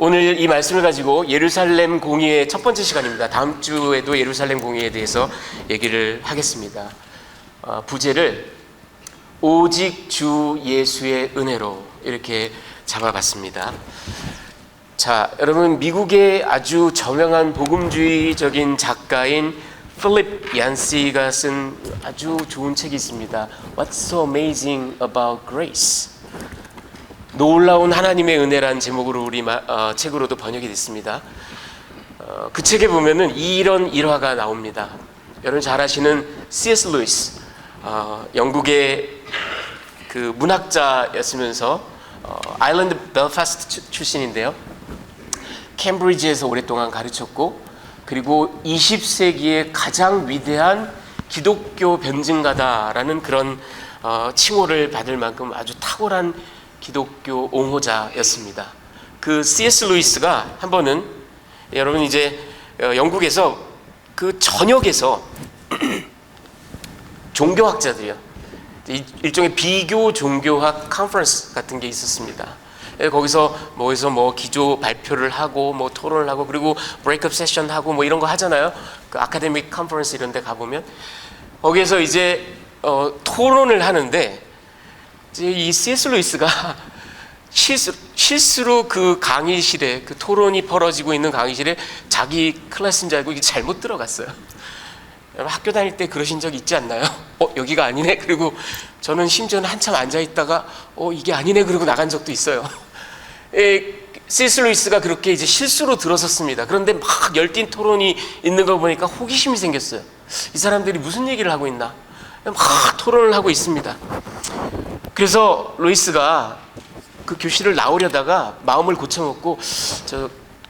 오늘 이 말씀을 가지고 예루살렘 공의의 첫 번째 시간입니다. 다음 주에도 예루살렘 공의에 대해서 얘기를 하겠습니다. 부제를 오직 주 예수의 은혜로 이렇게 잡아봤습니다. 자, 여러분, 미국의 아주 저명한 복음주의적인 작가인 필립 얀시가 쓴 아주 좋은 책이 있습니다. What's so amazing about grace? 놀라운 하나님의 은혜란 제목으로 우리 책으로도 번역이 됐습니다. 그 책에 보면은 이런 일화가 나옵니다. 여러분 잘 아시는 C.S. 루이스, 영국의 그 문학자였으면서 아일랜드 벨파스트 출신인데요. 캠브리지에서 오랫동안 가르쳤고, 그리고 20세기의 가장 위대한 기독교 변증가다라는 그런 칭호를 받을 만큼 아주 탁월한 기독교 옹호자였습니다. 그 C.S. 루이스가 한 번은, 여러분 이제 영국에서 그 전역에서 종교학자들이요, 일종의 비교 종교학 컨퍼런스 같은 게 있었습니다. 거기서 뭐 기조 발표를 하고 뭐 토론을 하고 그리고 브레이크업 세션 하고 뭐 이런 거 하잖아요. 그 아카데믹 컨퍼런스 이런 데 가보면 거기에서 이제 토론을 하는데, 이 C.S. 루이스가 실수로 그 강의실에, 그 토론이 벌어지고 있는 강의실에 자기 클래스인 줄 알고 이게 잘못 들어갔어요. 학교 다닐 때 그러신 적 있지 않나요? 여기가 아니네. 그리고 저는 심지어는 한참 앉아있다가 이게 아니네. 그러고 나간 적도 있어요. C.S. 루이스가 그렇게 이제 실수로 들어섰습니다. 그런데 막 열띤 토론이 있는 걸 보니까 호기심이 생겼어요. 이 사람들이 무슨 얘기를 하고 있나? 막 토론을 하고 있습니다. 그래서 루이스가 그 교실을 나오려다가 마음을 고쳐먹고,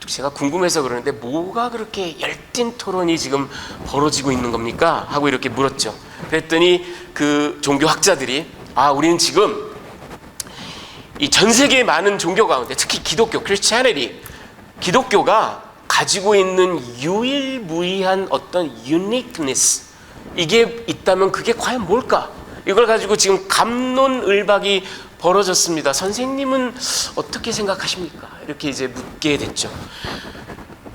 제가 궁금해서 그러는데 뭐가 그렇게 열띤 토론이 지금 벌어지고 있는 겁니까? 하고 이렇게 물었죠. 그랬더니 그 종교학자들이 우리는 지금 이 전 세계의 많은 종교 가운데 특히 기독교, Christianity, 기독교가 가지고 있는 유일무이한 어떤 uniqueness, 이게 있다면 그게 과연 뭘까? 이걸 가지고 지금 갑론을박이 벌어졌습니다. 선생님은 어떻게 생각하십니까? 이렇게 이제 묻게 됐죠.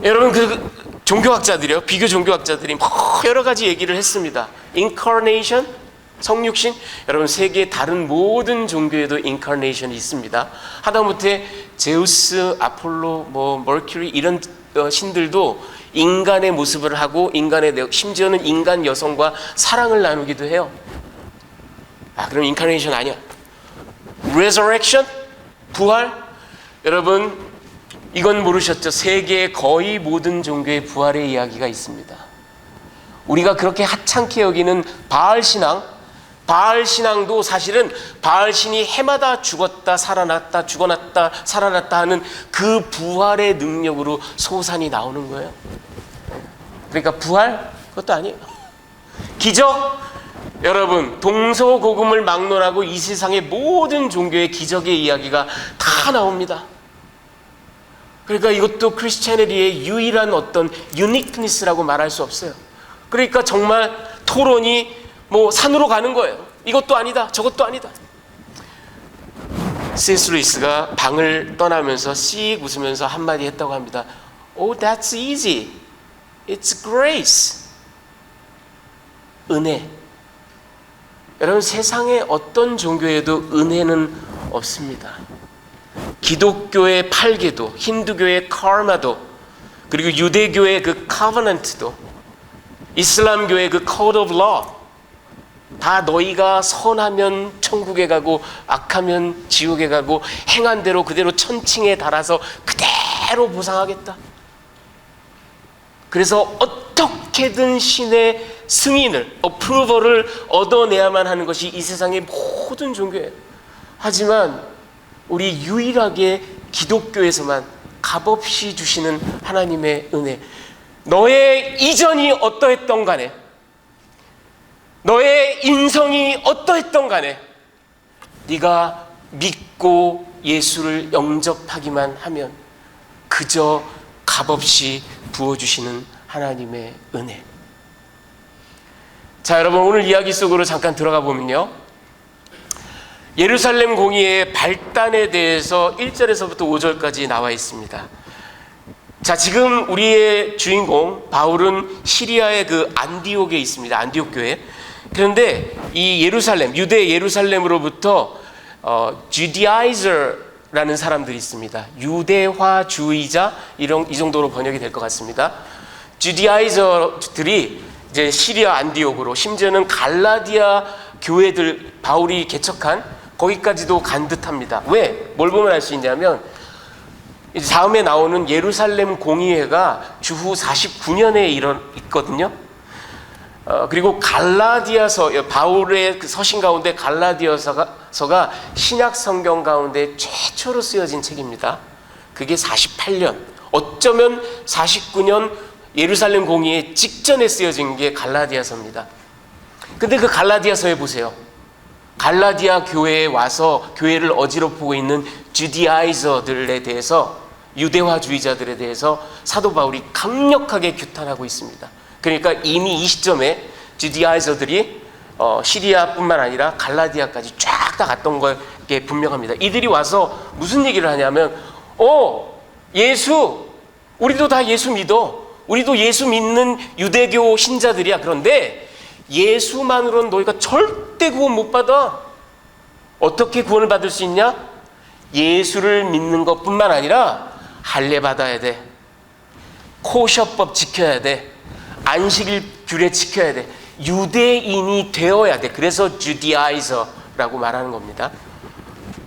여러분, 그 종교학자들이요, 비교 종교학자들이 여러 가지 얘기를 했습니다. Incarnation, 성육신. 여러분, 세계의 다른 모든 종교에도 Incarnation이 있습니다. 하다못해 제우스, 아폴로, 머큐리 이런 신들도 인간의 모습을 하고 심지어는 인간 여성과 사랑을 나누기도 해요. 그럼 인카네이션 아니야. Resurrection, 부활. 여러분, 이건 모르셨죠? 세계의 거의 모든 종교의 부활의 이야기가 있습니다. 우리가 그렇게 하찮게 여기는 바알 신앙도 사실은 바알 신이 해마다 죽었다 살아났다 죽어났다 살아났다 하는 그 부활의 능력으로 소산이 나오는 거예요. 그러니까 부활, 그것도 아니에요. 기적, 여러분, 동서고금을 막론하고 이 세상의 모든 종교의 기적의 이야기가 다 나옵니다. 그러니까 이것도 크리스찬리티의 유일한 어떤 유니크니스라고 말할 수 없어요. 그러니까 정말 토론이 산으로 가는 거예요. 이것도 아니다, 저것도 아니다. C.S. 루이스가 방을 떠나면서 씩 웃으면서 한마디 했다고 합니다. Oh, that's easy. It's grace. 은혜. 여러분, 세상에 어떤 종교에도 은혜는 없습니다. 기독교의 팔계도, 힌두교의 카르마도, 그리고 유대교의 그 커버넌트도, 이슬람교의 그 코드 오브 러, 다 너희가 선하면 천국에 가고 악하면 지옥에 가고 행한 대로 그대로 천칭에 달아서 그대로 보상하겠다. 그래서 어떻게든 신의 승인을, 어프로벌을 얻어내야만 하는 것이 이 세상의 모든 종교예요. 하지만 우리 유일하게 기독교에서만 값없이 주시는 하나님의 은혜, 너의 이전이 어떠했던 간에, 너의 인성이 어떠했던 간에 네가 믿고 예수를 영접하기만 하면 그저 값없이 부어주시는 하나님의 은혜. 자, 여러분, 오늘 이야기 속으로 잠깐 들어가 보면요, 예루살렘 공의의 발단에 대해서 1절에서부터 5절까지 나와 있습니다. 자, 지금 우리의 주인공 바울은 시리아의 그 안디옥에 있습니다. 안디옥 교회. 그런데 이 예루살렘, 유대 예루살렘으로부터 주디아이저라는 사람들이 있습니다. 유대화주의자, 이 정도로 번역이 될 것 같습니다. 주디아이저들이 이제 시리아 안디옥으로, 심지어는 갈라디아 교회들 바울이 개척한 거기까지도 간 듯합니다. 왜? 뭘 보면 알 수 있냐면 이제 다음에 나오는 예루살렘 공의회가 주후 49년에 있거든요. 그리고 갈라디아서, 바울의 그 서신 가운데 갈라디아서가 신약 성경 가운데 최초로 쓰여진 책입니다. 그게 48년, 어쩌면 49년 예루살렘 공의회 직전에 쓰여진 게 갈라디아서입니다. 근데 그 갈라디아서에 보세요. 갈라디아 교회에 와서 교회를 어지럽히고 있는 주디아이저들에 대해서, 유대화주의자들에 대해서 사도 바울이 강력하게 규탄하고 있습니다. 그러니까 이미 이 시점에 주디아이저들이 시리아뿐만 아니라 갈라디아까지 쫙 다 갔던 게 분명합니다. 이들이 와서 무슨 얘기를 하냐면 예수, 우리도 다 예수 믿어. 우리도 예수 믿는 유대교 신자들이야. 그런데 예수만으로는 너희가 절대 구원 못 받아. 어떻게 구원을 받을 수 있냐? 예수를 믿는 것뿐만 아니라 할례 받아야 돼. 코셔법 지켜야 돼. 안식일 규례 지켜야 돼. 유대인이 되어야 돼. 그래서 주디아이저라고 말하는 겁니다.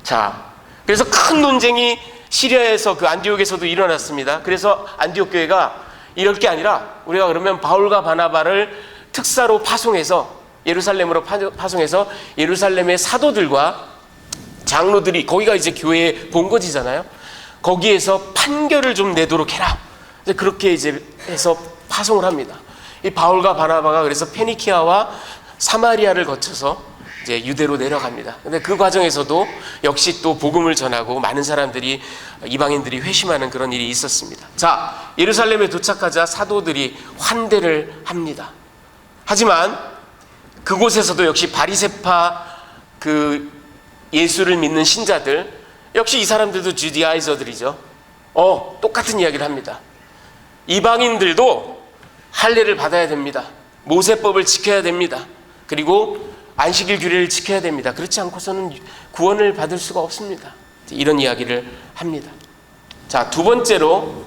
자, 그래서 큰 논쟁이 시리아에서 그 안디옥에서도 일어났습니다. 그래서 안디옥 교회가 이럴 게 아니라 우리가 그러면 바울과 바나바를 특사로 파송해서 예루살렘으로 파송해서 예루살렘의 사도들과 장로들이, 거기가 이제 교회의 본거지잖아요. 거기에서 판결을 좀 내도록 해라. 그렇게 이제 해서 파송을 합니다. 이 바울과 바나바가 그래서 페니키아와 사마리아를 거쳐서 이제 유대로 내려갑니다. 근데 그 과정에서도 역시 또 복음을 전하고 많은 사람들이, 이방인들이 회심하는 그런 일이 있었습니다. 자, 예루살렘에 도착하자 사도들이 환대를 합니다. 하지만 그곳에서도 역시 바리새파 그 예수를 믿는 신자들, 역시 이 사람들도 주디아이저들이죠. 똑같은 이야기를 합니다. 이방인들도 할례를 받아야 됩니다. 모세법을 지켜야 됩니다. 그리고 안식일 규례를 지켜야 됩니다. 그렇지 않고서는 구원을 받을 수가 없습니다. 이런 이야기를 합니다. 자, 두 번째로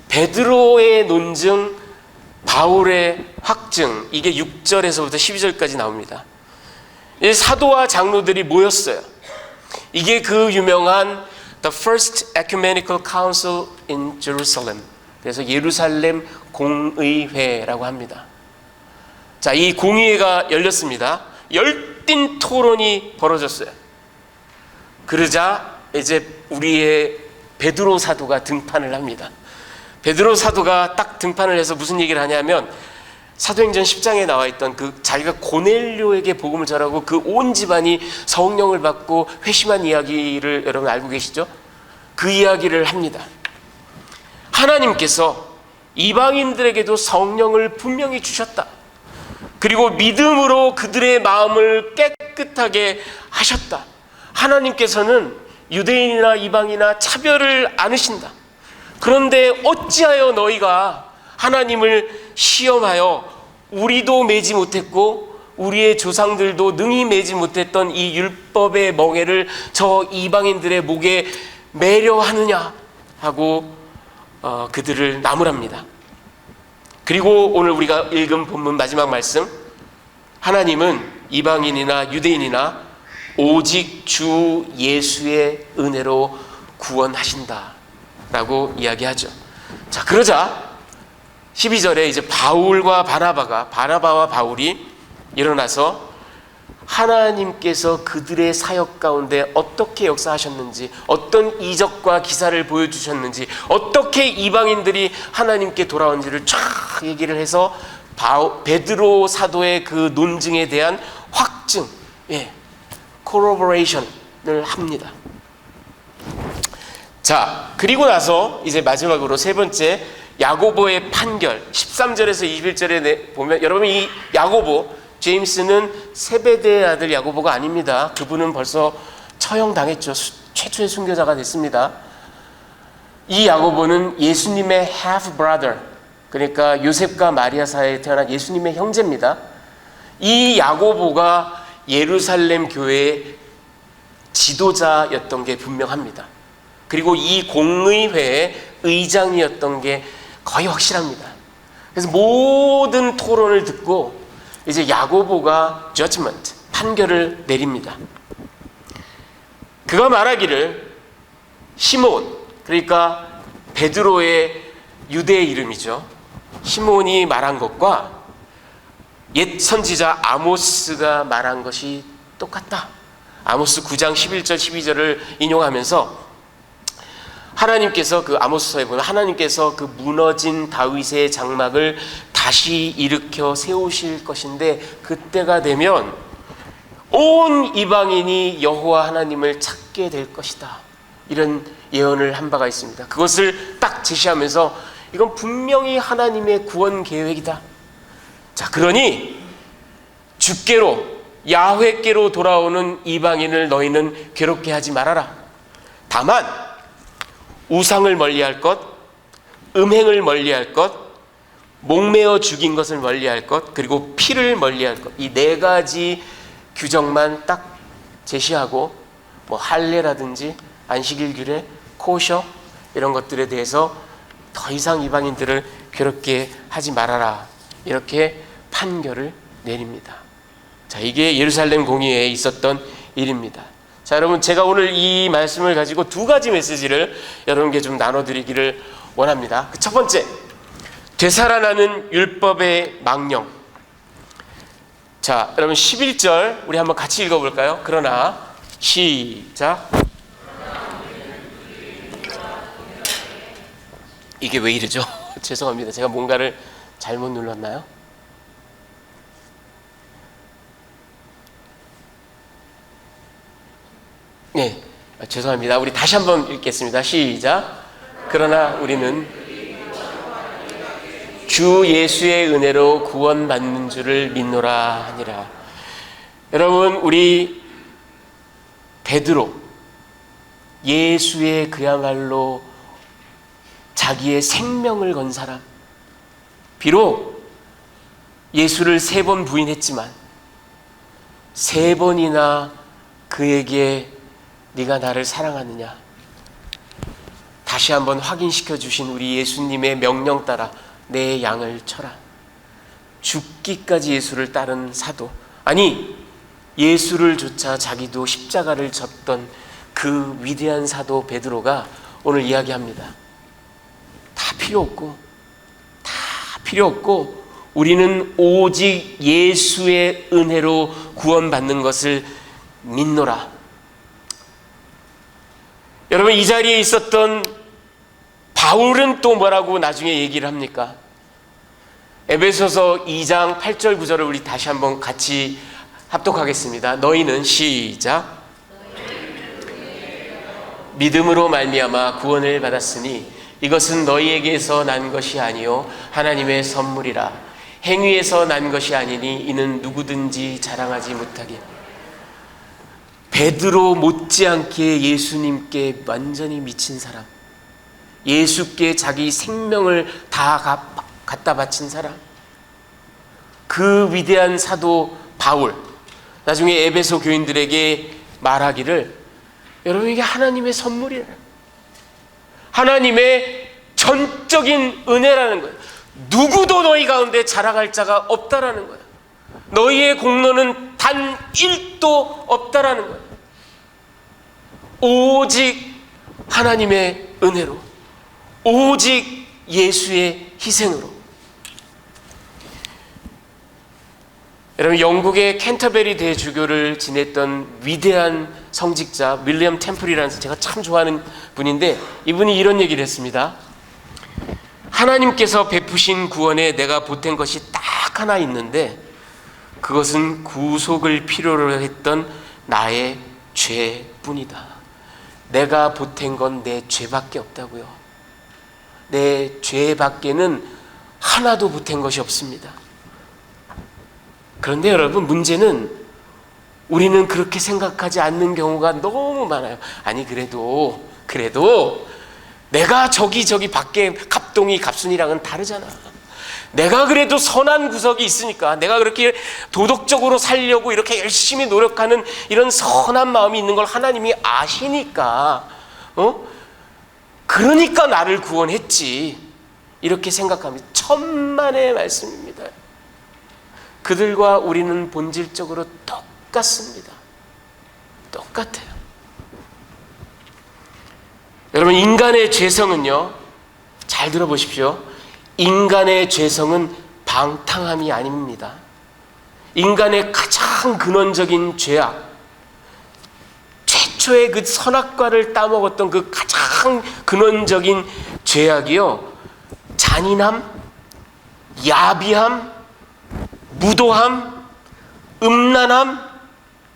베드로의 논증, 바울의 확증, 이게 6절에서부터 12절까지 나옵니다. 사도와 장로들이 모였어요. 이게 그 유명한 The First Ecumenical Council in Jerusalem, 그래서 예루살렘 공의회라고 합니다. 자, 이 공의회가 열렸습니다. 열띤 토론이 벌어졌어요. 그러자 이제 우리의 베드로 사도가 등판을 합니다. 베드로 사도가 딱 등판을 해서 무슨 얘기를 하냐면, 사도행전 10장에 나와 있던 그 자기가 고넬료에게 복음을 전하고 그 온 집안이 성령을 받고 회심한 이야기를 여러분 알고 계시죠? 그 이야기를 합니다. 하나님께서 이방인들에게도 성령을 분명히 주셨다. 그리고 믿음으로 그들의 마음을 깨끗하게 하셨다. 하나님께서는 유대인이나 이방이나 차별을 안 하신다. 그런데 어찌하여 너희가 하나님을 시험하여 우리도 매지 못했고 우리의 조상들도 능히 매지 못했던 이 율법의 멍에를 저 이방인들의 목에 매려 하느냐 하고 그들을 나무랍니다. 그리고 오늘 우리가 읽은 본문 마지막 말씀, 하나님은 이방인이나 유대인이나 오직 주 예수의 은혜로 구원하신다 라고 이야기하죠. 자, 그러자 12절에 이제 바나바와 바울이 일어나서 하나님께서 그들의 사역 가운데 어떻게 역사하셨는지, 어떤 이적과 기사를 보여주셨는지, 어떻게 이방인들이 하나님께 돌아온지를 쫙 얘기를 해서 베드로 사도의 그 논증에 대한 확증, corroboration을 합니다. 자, 그리고 나서 이제 마지막으로 세 번째, 야고보의 판결, 13절에서 21절에 보면, 여러분 이 야고보, 제임스는 세베대의 아들 야고보가 아닙니다. 그분은 벌써 처형당했죠. 최초의 순교자가 됐습니다. 이 야고보는 예수님의 half brother, 그러니까 요셉과 마리아 사이에 태어난 예수님의 형제입니다. 이 야고보가 예루살렘 교회의 지도자였던 게 분명합니다. 그리고 이 공의회의 의장이었던 게 거의 확실합니다. 그래서 모든 토론을 듣고 이제 야고보가 judgment, 판결을 내립니다. 그가 말하기를 시몬, 그러니까 베드로의 유대 이름이죠. 시몬이 말한 것과 옛 선지자 아모스가 말한 것이 똑같다. 아모스 9장 11절 12절을 인용하면서 하나님께서 그 아모스서에 보면 하나님께서 그 무너진 다윗의 장막을 다시 일으켜 세우실 것인데 그때가 되면 온 이방인이 여호와 하나님을 찾게 될 것이다. 이런 예언을 한 바가 있습니다. 그것을 딱 제시하면서 이건 분명히 하나님의 구원 계획이다. 자, 그러니 주께로 야훼께로 돌아오는 이방인을 너희는 괴롭게 하지 말아라. 다만 우상을 멀리할 것, 음행을 멀리할 것, 목매어 죽인 것을 멀리할 것, 그리고 피를 멀리할 것, 이 네 가지 규정만 딱 제시하고 뭐 할례라든지 안식일 규례, 코셔 이런 것들에 대해서 더 이상 이방인들을 괴롭게 하지 말아라. 이렇게 판결을 내립니다. 자, 이게 예루살렘 공의회에 있었던 일입니다. 자, 여러분, 제가 오늘 이 말씀을 가지고 두 가지 메시지를 여러분께 좀 나눠드리기를 원합니다. 첫 번째, 되살아나는 율법의 망령. 자, 여러분 11절 우리 한번 같이 읽어볼까요? 그러나 시작. 이게 왜 이러죠? 죄송합니다. 제가 뭔가를 잘못 눌렀나요? 네, 죄송합니다. 우리 다시 한번 읽겠습니다. 시작. 그러나 우리는 주 예수의 은혜로 구원받는 줄을 믿노라 하니라. 여러분, 우리 베드로, 예수의 그야말로 자기의 생명을 건 사람, 비록 예수를 3번 부인했지만 3번이나 그에게 네가 나를 사랑하느냐 다시 한번 확인시켜 주신 우리 예수님의 명령 따라 내 양을 쳐라. 죽기까지 예수를 따른 사도, 아니 예수를 조차 자기도 십자가를 졌던 그 위대한 사도 베드로가 오늘 이야기합니다. 다 필요 없고 우리는 오직 예수의 은혜로 구원받는 것을 믿노라. 여러분, 이 자리에 있었던 바울은 또 뭐라고 나중에 얘기를 합니까? 에베소서 2장 8절 9절을 우리 다시 한번 같이 합독하겠습니다. 너희는 시작. 믿음으로 말미암아 구원을 받았으니 이것은 너희에게서 난 것이 아니요 하나님의 선물이라. 행위에서 난 것이 아니니 이는 누구든지 자랑하지 못하게. 베드로 못지않게 예수님께 완전히 미친 사람, 예수께 자기 생명을 다 갖다 바친 사람, 그 위대한 사도 바울, 나중에 에베소 교인들에게 말하기를 여러분 이게 하나님의 선물이라, 하나님의 전적인 은혜라는 거예요. 누구도 너희 가운데 자랑할 자가 없다라는 거예요. 너희의 공로는 단 1도 없다라는 거예요. 오직 하나님의 은혜로, 오직 예수의 희생으로. 여러분, 영국의 캔터베리 대주교를 지냈던 위대한 성직자 윌리엄 템플이라는, 제가 참 좋아하는 분인데, 이분이 이런 얘기를 했습니다. 하나님께서 베푸신 구원에 내가 보탠 것이 딱 하나 있는데 그것은 구속을 필요로 했던 나의 죄뿐이다. 내가 보탠 건 내 죄밖에 없다고요. 내 죄밖에는 하나도 보탠 것이 없습니다. 그런데 여러분, 문제는 우리는 그렇게 생각하지 않는 경우가 너무 많아요. 아니 그래도 내가 저기 밖에 갑동이 갑순이랑은 다르잖아. 내가 그래도 선한 구석이 있으니까, 내가 그렇게 도덕적으로 살려고 이렇게 열심히 노력하는 이런 선한 마음이 있는 걸 하나님이 아시니까, 그러니까 나를 구원했지, 이렇게 생각합니다. 천만의 말씀입니다. 그들과 우리는 본질적으로 똑같습니다. 똑같아요. 여러분, 인간의 죄성은요, 잘 들어보십시오. 인간의 죄성은 방탕함이 아닙니다. 인간의 가장 근원적인 죄악, 최초의 그 선악과를 따먹었던 그 가장 근원적인 죄악이요, 잔인함, 야비함, 무도함, 음란함,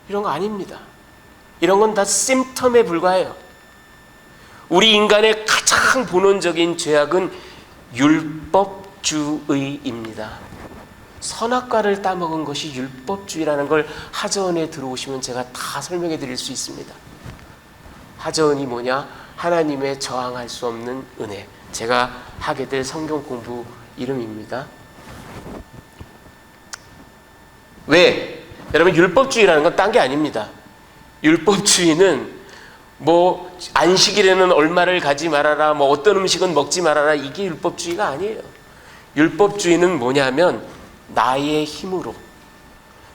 이런 거 아닙니다. 이런 건 다 심텀에 불과해요. 우리 인간의 가장 본원적인 죄악은 율법주의입니다. 선악과를 따먹은 것이 율법주의라는 걸 하저언에 들어오시면 제가 다 설명해 드릴 수 있습니다. 하저언이 뭐냐? 하나님의 저항할 수 없는 은혜. 제가 하게 될 성경 공부 이름입니다. 왜? 여러분, 율법주의라는 건 딴 게 아닙니다. 율법주의는 뭐 안식일에는 얼마를 가지 말아라, 뭐 어떤 음식은 먹지 말아라, 이게 율법주의가 아니에요. 율법주의는 뭐냐면 나의 힘으로,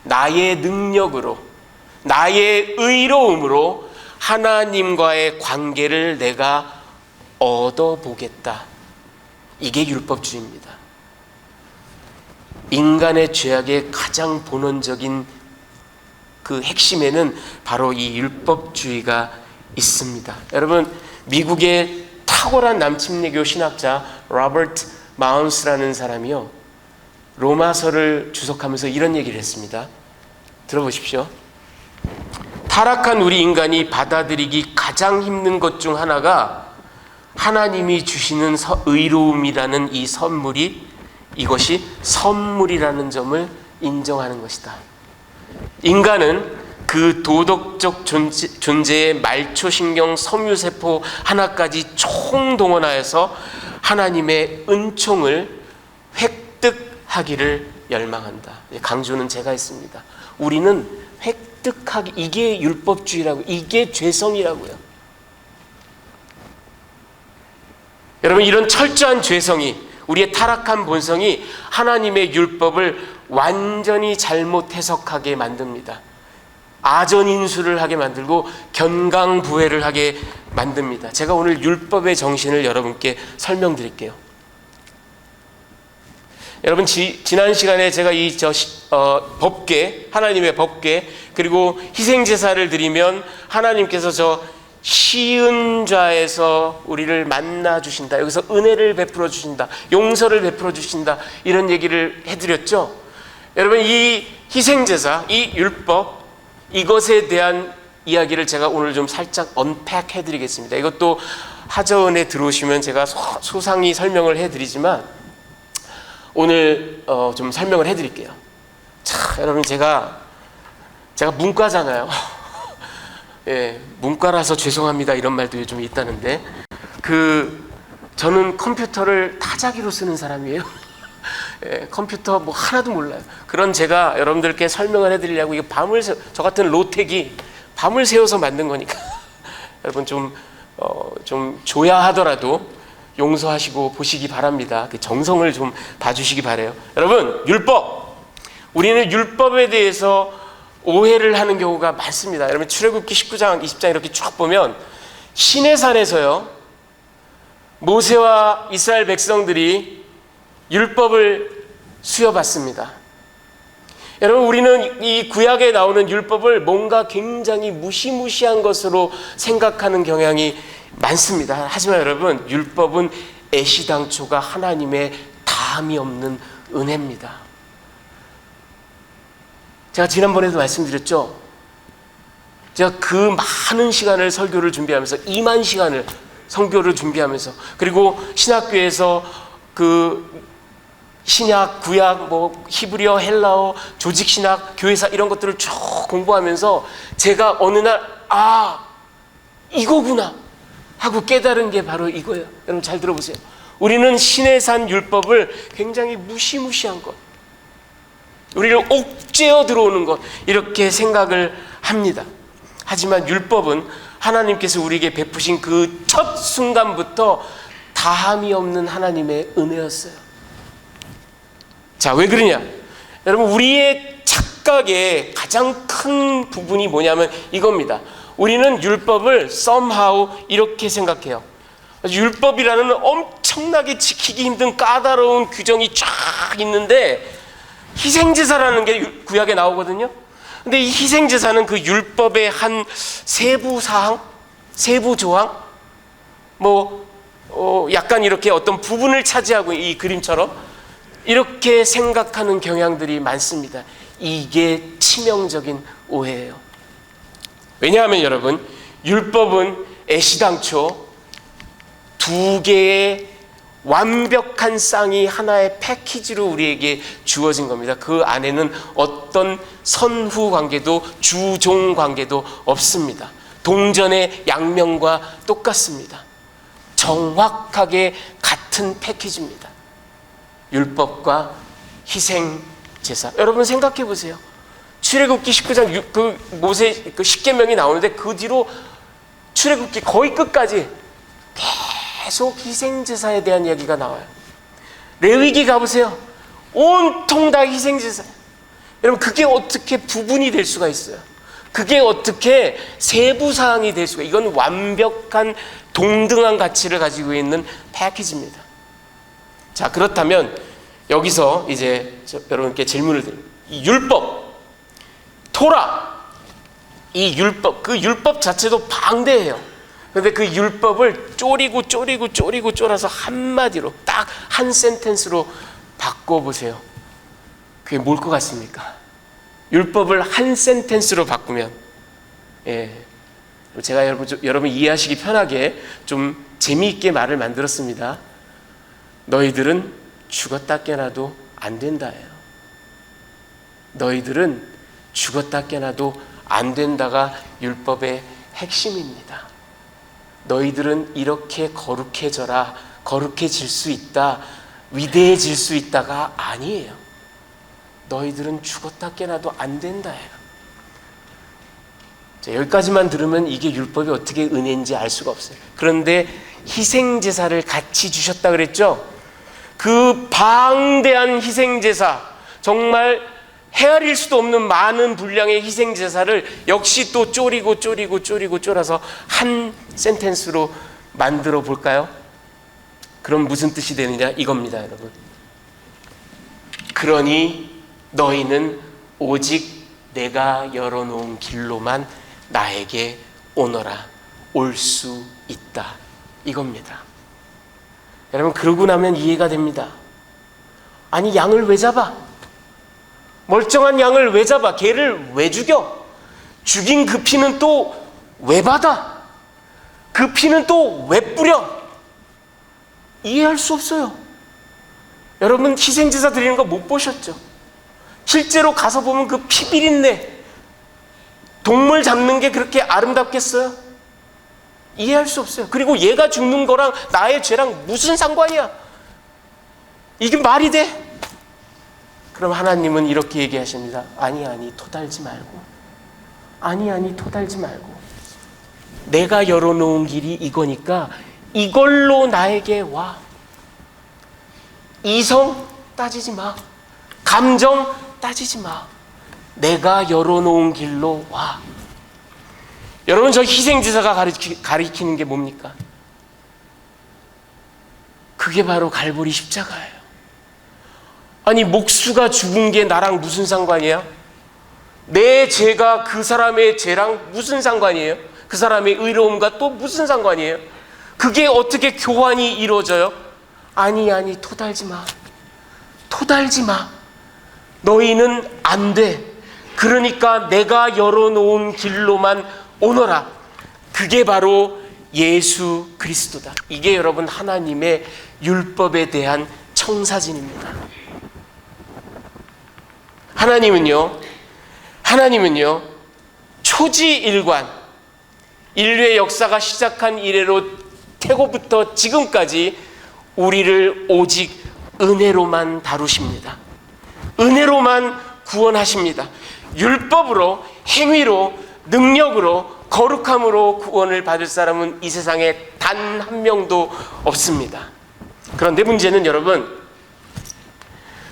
나의 능력으로, 나의 의로움으로 하나님과의 관계를 내가 얻어보겠다. 이게 율법주의입니다. 인간의 죄악의 가장 본원적인 그 핵심에는 바로 이 율법주의가 있습니다. 여러분, 미국의 탁월한 남침례교 신학자 로버트 마운스라는 사람이요, 로마서를 주석하면서 이런 얘기를 했습니다. 들어보십시오. 타락한 우리 인간이 받아들이기 가장 힘든 것 중 하나가 하나님이 주시는 의로움이라는 이 선물이, 이것이 선물이라는 점을 인정하는 것이다. 인간은 그 도덕적 존재의 말초신경 섬유세포 하나까지 총동원하여서 하나님의 은총을 획득하기를 열망한다. 강조는 제가 했습니다. 우리는 획득하기, 이게 율법주의라고, 이게 죄성이라고요. 여러분, 이런 철저한 죄성이, 우리의 타락한 본성이 하나님의 율법을 완전히 잘못 해석하게 만듭니다. 아전인수를 하게 만들고 견강부회를 하게 만듭니다. 제가 오늘 율법의 정신을 여러분께 설명드릴게요. 여러분, 지난 시간에 제가 법궤, 하나님의 법궤, 그리고 희생제사를 드리면 하나님께서 저 시은 좌에서 우리를 만나 주신다, 여기서 은혜를 베풀어 주신다, 용서를 베풀어 주신다, 이런 얘기를 해드렸죠. 여러분, 이 희생제사, 이 율법, 이것에 대한 이야기를 제가 오늘 좀 살짝 언팩 해드리겠습니다. 이것도 하저은에 들어오시면 제가 소상히 설명을 해드리지만 오늘 좀 설명을 해드릴게요. 자, 여러분, 제가 문과잖아요. 예, 문과라서 죄송합니다, 이런 말도 좀 있다는데, 저는 컴퓨터를 타자기로 쓰는 사람이에요. 예, 컴퓨터 뭐 하나도 몰라요. 그런 제가 여러분들께 설명을 해드리려고, 이게 저 같은 로텍이 밤을 새워서 만든 거니까 여러분 좀 조야하더라도 용서하시고 보시기 바랍니다. 그 정성을 좀 봐주시기 바래요. 여러분, 율법, 우리는 율법에 대해서 오해를 하는 경우가 많습니다. 여러분, 출애굽기 19장, 20장 이렇게 쭉 보면 시내산에서요, 모세와 이스라엘 백성들이 율법을 수여받습니다. 여러분, 우리는 이 구약에 나오는 율법을 뭔가 굉장히 무시무시한 것으로 생각하는 경향이 많습니다. 하지만 여러분, 율법은 애시당초가 하나님의 다함이 없는 은혜입니다. 제가 지난번에도 말씀드렸죠. 제가 그 많은 시간을 설교를 준비하면서, 2만 시간을 선교를 준비하면서, 그리고 신학교에서 신약, 구약, 뭐 히브리어, 헬라어, 조직신학, 교회사 이런 것들을 쭉 공부하면서 제가 어느 날 이거구나 하고 깨달은 게 바로 이거예요. 여러분 잘 들어보세요. 우리는 신의 산 율법을 굉장히 무시무시한 것, 우리를 옥죄어 들어오는 것, 이렇게 생각을 합니다. 하지만 율법은 하나님께서 우리에게 베푸신 그 첫 순간부터 다함이 없는 하나님의 은혜였어요. 자, 왜 그러냐? 여러분, 우리의 착각의 가장 큰 부분이 뭐냐면 이겁니다. 우리는 율법을 somehow 이렇게 생각해요. 율법이라는 엄청나게 지키기 힘든 까다로운 규정이 쫙 있는데 희생제사라는 게 구약에 나오거든요. 근데 이 희생제사는 그 율법의 한 세부 사항, 세부 조항, 약간 이렇게 어떤 부분을 차지하고 이 그림처럼 이렇게 생각하는 경향들이 많습니다. 이게 치명적인 오해예요. 왜냐하면 여러분, 율법은 애시당초 두 개의 완벽한 쌍이 하나의 패키지로 우리에게 주어진 겁니다. 그 안에는 어떤 선후 관계도 주종 관계도 없습니다. 동전의 양면과 똑같습니다. 정확하게 같은 패키지입니다. 율법과 희생제사. 여러분 생각해 보세요. 출애굽기 19장 그 모세 그 십계명이 나오는데 그 뒤로 출애굽기 거의 끝까지 계속 희생제사에 대한 이야기가 나와요. 레위기 가보세요. 온통 다 희생제사예요. 여러분 그게 어떻게 부분이 될 수가 있어요? 그게 어떻게 세부사항이 될 수가? 이건 완벽한 동등한 가치를 가지고 있는 패키지입니다. 자, 그렇다면 여기서 이제 여러분께 질문을 드립니다. 이 율법, 토라, 이 율법, 그 율법 자체도 방대해요. 그런데 그 율법을 쪼리고 한마디로 딱 한 센텐스로 바꿔보세요. 그게 뭘 것 같습니까? 율법을 한 센텐스로 바꾸면, 제가 여러분 이해하시기 편하게 좀 재미있게 말을 만들었습니다. 너희들은 죽었다 깨나도 안 된다예요. 너희들은 죽었다 깨나도 안 된다가 율법의 핵심입니다. 너희들은 이렇게 거룩해져라, 거룩해질 수 있다, 위대해질 수 있다가 아니에요. 너희들은 죽었다 깨나도 안 된다예요. 자, 여기까지만 들으면 이게 율법이 어떻게 은혜인지 알 수가 없어요. 그런데 희생제사를 같이 주셨다 그랬죠? 그 방대한 희생제사, 정말 헤아릴 수도 없는 많은 분량의 희생제사를 역시 또 쪼라서 한 센텐스로 만들어 볼까요? 그럼 무슨 뜻이 되느냐? 이겁니다, 여러분. 그러니 너희는 오직 내가 열어놓은 길로만 나에게 오너라, 올 수 있다, 이겁니다. 여러분, 그러고 나면 이해가 됩니다. 아니, 양을 왜 잡아? 멀쩡한 양을 왜 잡아? 개를 왜 죽여? 죽인 그 피는 또 왜 받아? 그 피는 또 왜 뿌려? 이해할 수 없어요. 여러분 희생제사 드리는 거 못 보셨죠? 실제로 가서 보면 그 피 비린내, 동물 잡는 게 그렇게 아름답겠어요? 이해할 수 없어요. 그리고 얘가 죽는 거랑 나의 죄랑 무슨 상관이야? 이게 말이 돼? 그럼 하나님은 이렇게 얘기하십니다. 아니 토달지 말고, 아니 토달지 말고, 내가 열어놓은 길이 이거니까 이걸로 나에게 와. 이성 따지지 마, 감정 따지지 마, 내가 열어놓은 길로 와. 여러분, 저 희생제사가 가리키는 게 뭡니까? 그게 바로 갈보리 십자가예요. 아니, 목수가 죽은 게 나랑 무슨 상관이야? 내 죄가 그 사람의 죄랑 무슨 상관이에요? 그 사람의 의로움과 또 무슨 상관이에요? 그게 어떻게 교환이 이루어져요? 아니 토달지 마, 토달지 마. 너희는 안 돼. 그러니까 내가 열어놓은 길로만 오너라. 그게 바로 예수 그리스도다. 이게 여러분 하나님의 율법에 대한 청사진입니다. 하나님은요 초지일관, 인류의 역사가 시작한 이래로 태고부터 지금까지 우리를 오직 은혜로만 다루십니다. 은혜로만 구원하십니다. 율법으로, 행위로, 능력으로, 거룩함으로 구원을 받을 사람은 이 세상에 단 한 명도 없습니다. 그런데 문제는 여러분,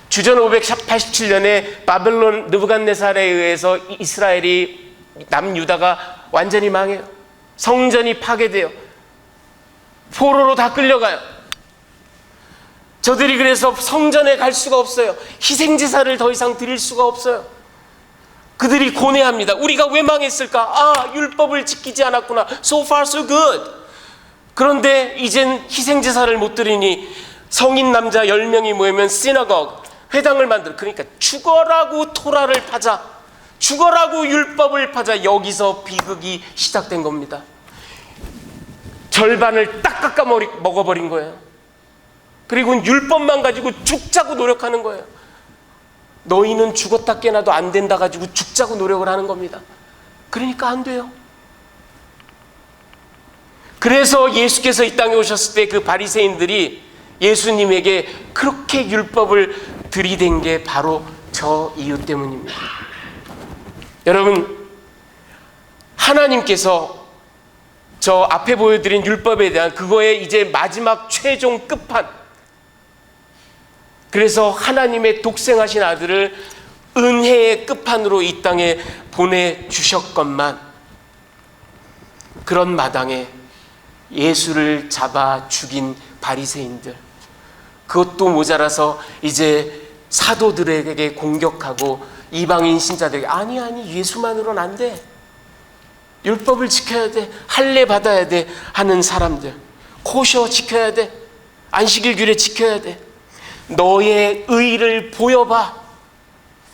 주전 587년에 바벨론 느부갓네살에 의해서 이스라엘이 남유다가 완전히 망해요. 성전이 파괴돼요. 포로로 다 끌려가요. 저들이 그래서 성전에 갈 수가 없어요. 희생제사를 더 이상 드릴 수가 없어요. 그들이 고뇌합니다. 우리가 왜 망했을까? 율법을 지키지 않았구나. So far so good. 그런데 이젠 희생제사를 못 드리니 성인 남자 10명이 모이면 시너거그, 회당을 만들어. 그러니까 죽어라고 토라를 파자, 죽어라고 율법을 파자. 여기서 비극이 시작된 겁니다. 절반을 딱 깎아 먹어버린 거예요. 그리고 율법만 가지고 죽자고 노력하는 거예요. 너희는 죽었다 깨나도 안 된다 가지고 죽자고 노력을 하는 겁니다. 그러니까 안 돼요. 그래서 예수께서 이 땅에 오셨을 때 그 바리새인들이 예수님에게 그렇게 율법을 들이댄 게 바로 저 이유 때문입니다. 여러분, 하나님께서 저 앞에 보여드린 율법에 대한 그거의 이제 마지막 최종 끝판, 그래서 하나님의 독생하신 아들을 은혜의 끝판으로 이 땅에 보내주셨건만, 그런 마당에 예수를 잡아 죽인 바리새인들, 그것도 모자라서 이제 사도들에게 공격하고 이방인 신자들에게 아니 예수만으로는 안 돼, 율법을 지켜야 돼, 할례 받아야 돼 하는 사람들, 코셔 지켜야 돼, 안식일 규례 지켜야 돼, 너의 의를 보여봐,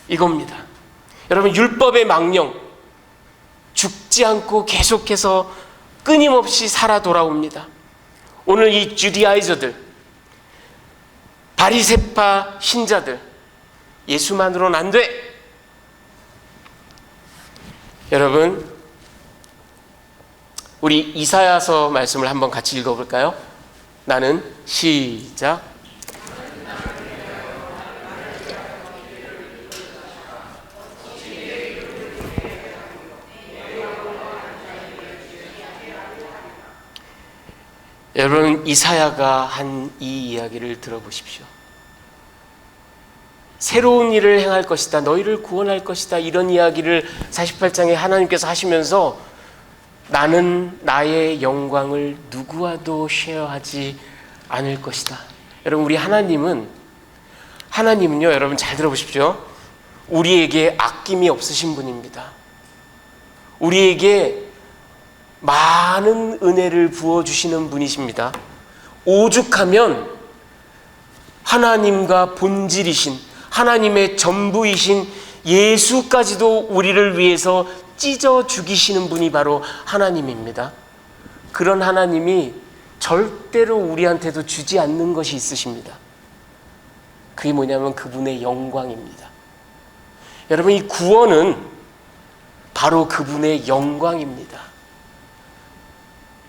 이겁니다. 여러분, 율법의 망령, 죽지 않고 계속해서 끊임없이 살아 돌아옵니다. 오늘 이 주디아이저들, 바리새파 신자들, 예수만으로는 안 돼. 여러분, 우리 이사야서 말씀을 한번 같이 읽어볼까요? 나는 시작. 여러분, 이사야가 한 이 이야기를 들어보십시오. 새로운 일을 행할 것이다, 너희를 구원할 것이다, 이런 이야기를 48장에 하나님께서 하시면서 나는 나의 영광을 누구와도 쉐어하지 않을 것이다. 여러분, 우리 하나님은요, 여러분 잘 들어보십시오. 우리에게 아낌이 없으신 분입니다. 우리에게 많은 은혜를 부어주시는 분이십니다. 오죽하면 하나님과 본질이신, 하나님의 전부이신 예수까지도 우리를 위해서 찢어 죽이시는 분이 바로 하나님입니다. 그런 하나님이 절대로 우리한테도 주지 않는 것이 있으십니다. 그게 뭐냐면 그분의 영광입니다. 여러분, 이 구원은 바로 그분의 영광입니다.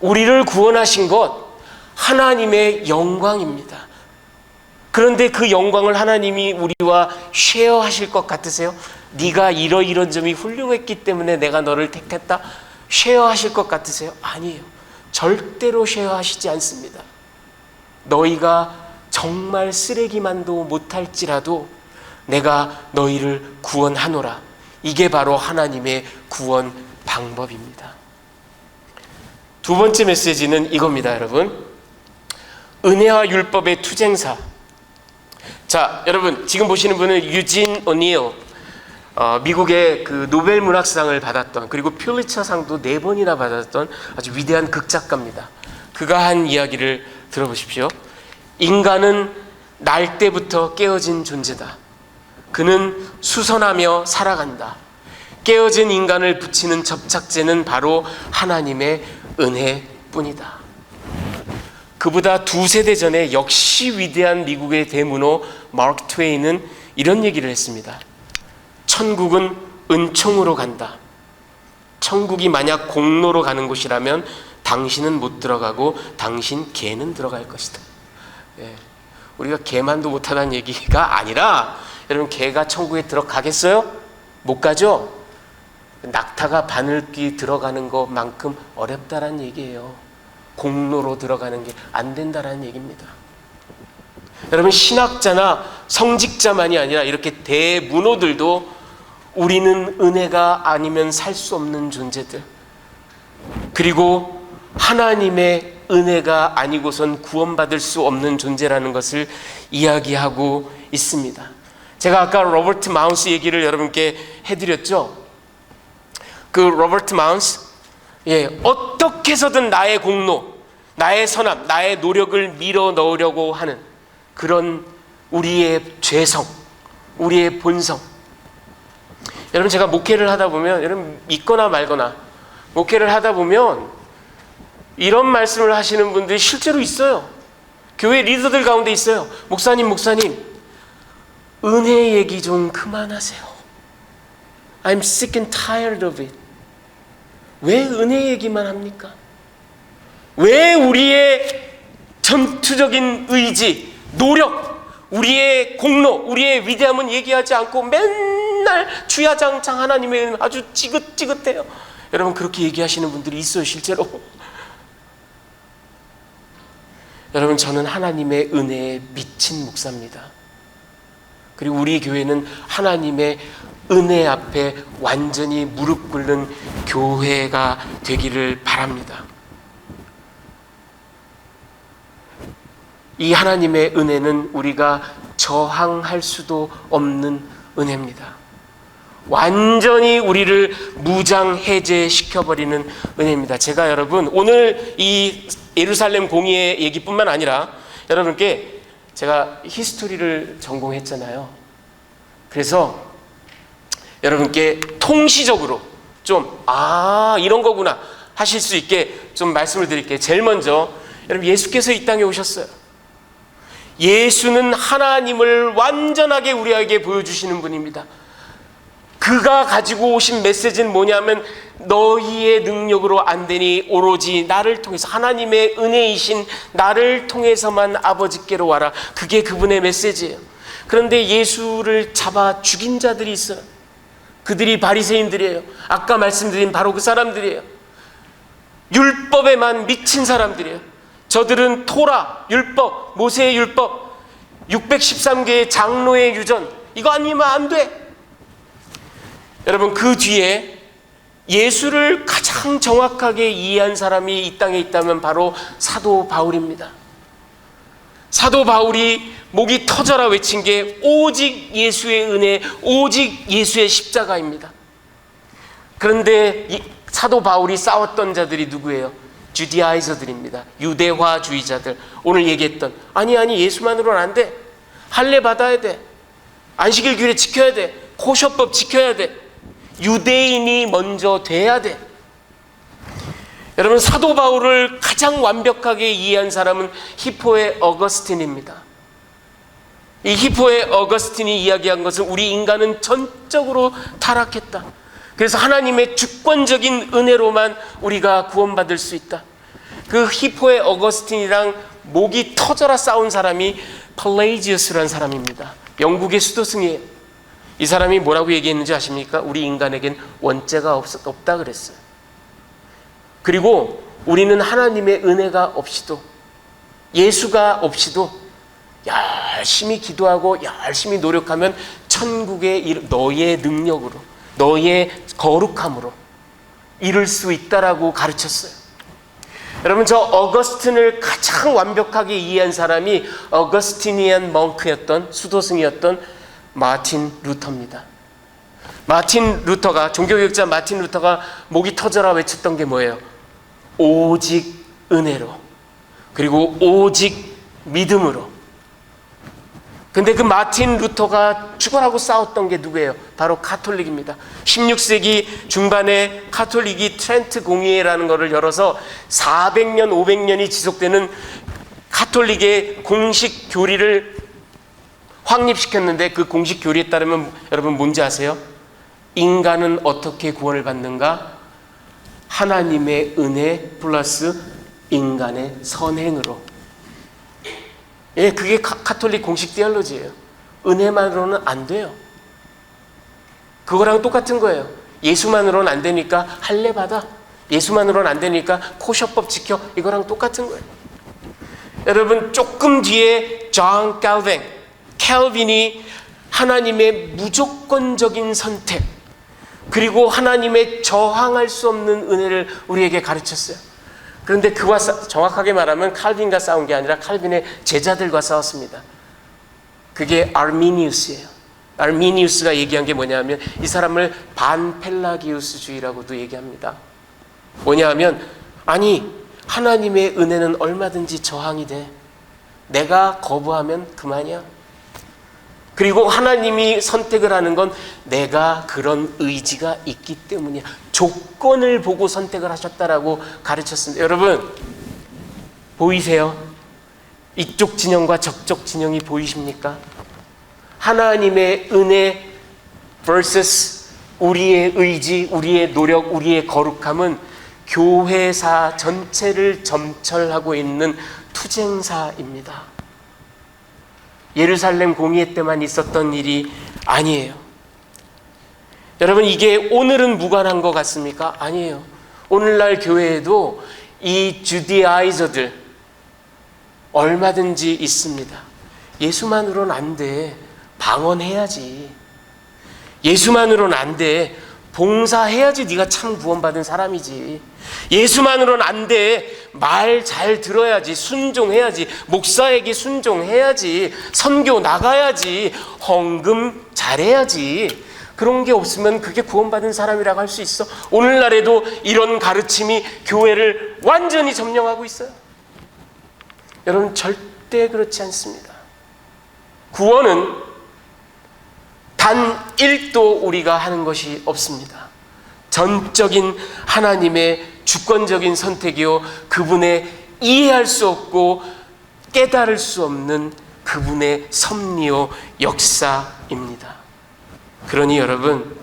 우리를 구원하신 것, 하나님의 영광입니다. 그런데 그 영광을 하나님이 우리와 쉐어하실 것 같으세요? 네가 이런 점이 훌륭했기 때문에 내가 너를 택했다, 쉐어하실 것 같으세요? 아니에요. 절대로 쉐어하시지 않습니다. 너희가 정말 쓰레기만도 못할지라도 내가 너희를 구원하노라. 이게 바로 하나님의 구원 방법입니다. 두 번째 메시지는 이겁니다, 여러분. 은혜와 율법의 투쟁사. 자, 여러분, 지금 보시는 분은 유진 오닐, 미국의 그 노벨 문학상을 받았던, 그리고 퓰리처상도 4번이나 받았던 아주 위대한 극작가입니다. 그가 한 이야기를 들어보십시오. 인간은 날 때부터 깨어진 존재다. 그는 수선하며 살아간다. 깨어진 인간을 붙이는 접착제는 바로 하나님의 은혜뿐이다. 그보다 2세대 전에 역시 위대한 미국의 대문호 마크 트웨인은 이런 얘기를 했습니다. 천국은 은총으로 간다. 천국이 만약 공로로 가는 곳이라면 당신은 못 들어가고 당신 개는 들어갈 것이다. 예. 우리가 개만도 못하다는 얘기가 아니라 여러분 개가 천국에 들어가겠어요? 못 가죠? 낙타가 바늘귀 들어가는 것만큼 어렵다라는 얘기예요. 공로로 들어가는 게 안 된다라는 얘기입니다. 여러분 신학자나 성직자만이 아니라 이렇게 대문호들도 우리는 은혜가 아니면 살 수 없는 존재들, 그리고 하나님의 은혜가 아니고선 구원받을 수 없는 존재라는 것을 이야기하고 있습니다. 제가 아까 로버트 마운스 얘기를 여러분께 해드렸죠. 그 로버트 마운스, 어떻게 해서든 나의 공로, 나의 선함, 나의 노력을 밀어 넣으려고 하는 그런 우리의 죄성, 우리의 본성. 여러분 제가 목회를 하다 보면, 여러분 믿거나 말거나 목회를 하다 보면 이런 말씀을 하시는 분들이 실제로 있어요. 교회 리더들 가운데 있어요. 목사님 은혜 얘기 좀 그만하세요. I'm sick and tired of it. 왜 은혜 얘기만 합니까? 왜 우리의 전투적인 의지, 노력, 우리의 공로, 우리의 위대함은 얘기하지 않고 맨날 주야장창 하나님의 은혜 아주 지긋지긋해요. 여러분 그렇게 얘기하시는 분들이 있어요, 실제로. 여러분 저는 하나님의 은혜에 미친 목사입니다. 그리고 우리 교회는 하나님의 은혜 앞에 완전히 무릎 꿇는 교회가 되기를 바랍니다. 이 하나님의 은혜는 우리가 저항할 수도 없는 은혜입니다. 완전히 우리를 무장해제시켜버리는 은혜입니다. 제가 여러분 오늘 이 예루살렘 공의의 얘기뿐만 아니라 여러분께 제가 히스토리를 전공했잖아요. 그래서 여러분께 통시적으로 좀 이런 거구나 하실 수 있게 좀 말씀을 드릴게요. 제일 먼저 여러분 예수께서 이 땅에 오셨어요. 예수는 하나님을 완전하게 우리에게 보여주시는 분입니다. 그가 가지고 오신 메시지는 뭐냐면 너희의 능력으로 안 되니 오로지 나를 통해서, 하나님의 은혜이신 나를 통해서만 아버지께로 와라. 그게 그분의 메시지예요. 그런데 예수를 잡아 죽인 자들이 있어요. 그들이 바리새인들이에요. 아까 말씀드린 바로 그 사람들이에요. 율법에만 미친 사람들이에요. 저들은 토라, 율법, 모세의 율법, 613개의 장로의 유전, 이거 아니면 안 돼. 여러분 그 뒤에 예수를 가장 정확하게 이해한 사람이 이 땅에 있다면 바로 사도 바울입니다. 사도 바울이 목이 터져라 외친 게 오직 예수의 은혜, 오직 예수의 십자가입니다. 그런데 이 사도 바울이 싸웠던 자들이 누구예요? 주디아이저들입니다. 유대화주의자들. 오늘 얘기했던 아니 예수만으로는 안 돼. 할례 받아야 돼. 안식일 규례 지켜야 돼. 코셔법 지켜야 돼. 유대인이 먼저 돼야 돼. 여러분 사도 바울을 가장 완벽하게 이해한 사람은 히포의 어거스틴입니다. 이 히포의 어거스틴이 이야기한 것은 우리 인간은 전적으로 타락했다. 그래서 하나님의 주권적인 은혜로만 우리가 구원받을 수 있다. 그 히포의 어거스틴이랑 목이 터져라 싸운 사람이 펠레이지우스라는 사람입니다. 영국의 수도승이에요. 이 사람이 뭐라고 얘기했는지 아십니까? 우리 인간에겐 원죄가 없다 그랬어요. 그리고 우리는 하나님의 은혜가 없이도, 예수가 없이도 열심히 기도하고 열심히 노력하면 천국에 너의 능력으로, 너의 거룩함으로 이룰 수 있다라고 가르쳤어요. 여러분 저 어거스틴을 가장 완벽하게 이해한 사람이 어거스티니안 멍크였던, 수도승이었던 마틴 루터입니다. 마틴 루터가, 종교개혁자 마틴 루터가 목이 터져라 외쳤던 게 뭐예요? 오직 은혜로, 그리고 오직 믿음으로. 근데 그 마틴 루터가 죽어라고 싸웠던 게 누구예요? 바로 가톨릭입니다. 16세기 중반에 가톨릭이 트렌트 공의회라는 것을 열어서 400년, 500년이 지속되는 가톨릭의 공식 교리를 확립시켰는데, 그 공식 교리에 따르면 여러분 뭔지 아세요? 인간은 어떻게 구원을 받는가? 하나님의 은혜 플러스 인간의 선행으로. 예, 그게 카톨릭 공식 디알로지예요. 은혜만으로는 안 돼요. 그거랑 똑같은 거예요. 예수만으로는 안 되니까 할례 받아. 예수만으로는 안 되니까 코셔법 지켜. 이거랑 똑같은 거예요. 여러분, 조금 뒤에 존 캘빈이 하나님의 무조건적인 선택, 그리고 하나님의 저항할 수 없는 은혜를 우리에게 가르쳤어요. 그런데 그와 정확하게 말하면 칼빈과 싸운 게 아니라 칼빈의 제자들과 싸웠습니다. 그게 아르미니우스예요. 아르미니우스가 얘기한 게 뭐냐면 이 사람을 반펠라기우스주의라고도 얘기합니다. 뭐냐하면 아니, 하나님의 은혜는 얼마든지 저항이 돼. 내가 거부하면 그만이야. 그리고 하나님이 선택을 하는 건 내가 그런 의지가 있기 때문이야. 조건을 보고 선택을 하셨다라고 가르쳤습니다. 여러분, 보이세요? 이쪽 진영과 저쪽 진영이 보이십니까? 하나님의 은혜 vs 우리의 의지, 우리의 노력, 우리의 거룩함은 교회사 전체를 점철하고 있는 투쟁사입니다. 예루살렘 공의회 때만 있었던 일이 아니에요. 여러분, 이게 오늘은 무관한 것 같습니까? 아니에요. 오늘날 교회에도 이 주디아이저들 얼마든지 있습니다. 예수만으로는 안 돼. 방언해야지. 예수만으로는 안 돼. 봉사해야지 네가 참 구원받은 사람이지. 예수만으로는 안 돼. 말 잘 들어야지. 순종해야지. 목사에게 순종해야지. 선교 나가야지. 헌금 잘해야지. 그런 게 없으면 그게 구원받은 사람이라고 할 수 있어? 오늘날에도 이런 가르침이 교회를 완전히 점령하고 있어요. 여러분, 절대 그렇지 않습니다. 구원은 단 1도 우리가 하는 것이 없습니다. 전적인 하나님의 주권적인 선택이요, 그분의 이해할 수 없고 깨달을 수 없는 그분의 섭리요 역사입니다. 그러니 여러분,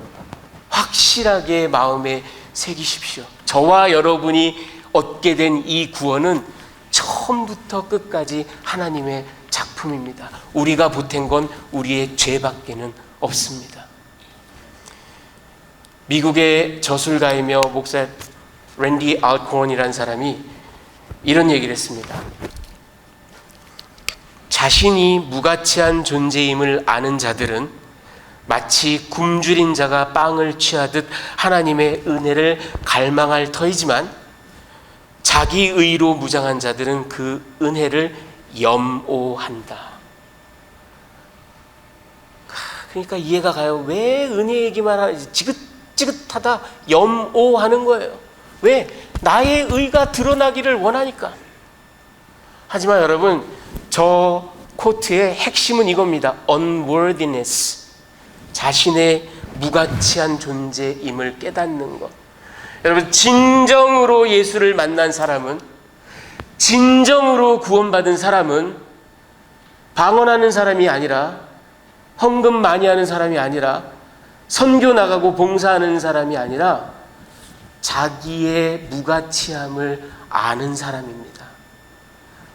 확실하게 마음에 새기십시오. 저와 여러분이 얻게 된 이 구원은 처음부터 끝까지 하나님의 작품입니다. 우리가 보탠 건 우리의 죄밖에는 없습니다. 미국의 저술가이며 목사 랜디 알코온이라는 사람이 이런 얘기를 했습니다. 자신이 무가치한 존재임을 아는 자들은 마치 굶주린 자가 빵을 취하듯 하나님의 은혜를 갈망할 터이지만 자기 의로 무장한 자들은 그 은혜를 염오한다. 그러니까 이해가 가요. 왜 은혜 얘기만 하지? 지긋지긋하다, 염오하는 거예요. 왜? 나의 의가 드러나기를 원하니까. 하지만 여러분, 저 코트의 핵심은 이겁니다. unworthiness. 자신의 무가치한 존재임을 깨닫는 것. 여러분, 진정으로 예수를 만난 사람은, 진정으로 구원받은 사람은 방언하는 사람이 아니라, 헌금 많이 하는 사람이 아니라, 선교 나가고 봉사하는 사람이 아니라 자기의 무가치함을 아는 사람입니다.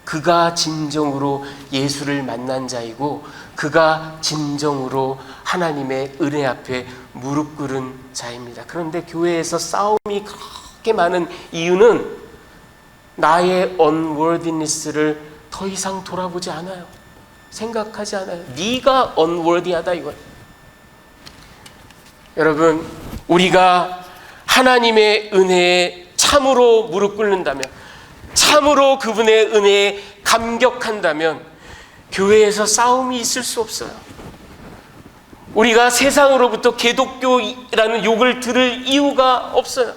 그가 진정으로 예수를 만난 자이고 그가 진정으로 하나님의 은혜 앞에 무릎 꿇은 자입니다. 그런데 교회에서 싸움이 그렇게 많은 이유는 나의 unworthiness를 더 이상 돌아보지 않아요. 생각하지 않아요. 네가 unworthy하다 이거예요. 여러분, 우리가 하나님의 은혜에 참으로 무릎 꿇는다면, 참으로 그분의 은혜에 감격한다면 교회에서 싸움이 있을 수 없어요. 우리가 세상으로부터 개독교라는 욕을 들을 이유가 없어요.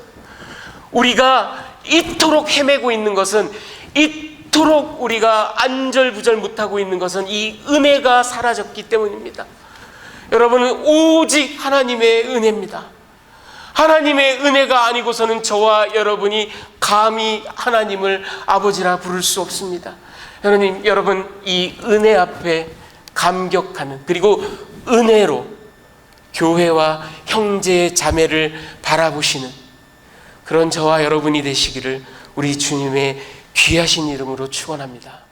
우리가 이토록 헤매고 있는 것은, 이토록 우리가 안절부절 못하고 있는 것은 이 은혜가 사라졌기 때문입니다. 여러분은 오직 하나님의 은혜입니다. 하나님의 은혜가 아니고서는 저와 여러분이 감히 하나님을 아버지라 부를 수 없습니다. 여러분, 이 은혜 앞에 감격하는, 그리고 은혜로 교회와 형제 자매를 바라보시는, 그런 저와 여러분이 되시기를 우리 주님의 귀하신 이름으로 축원합니다.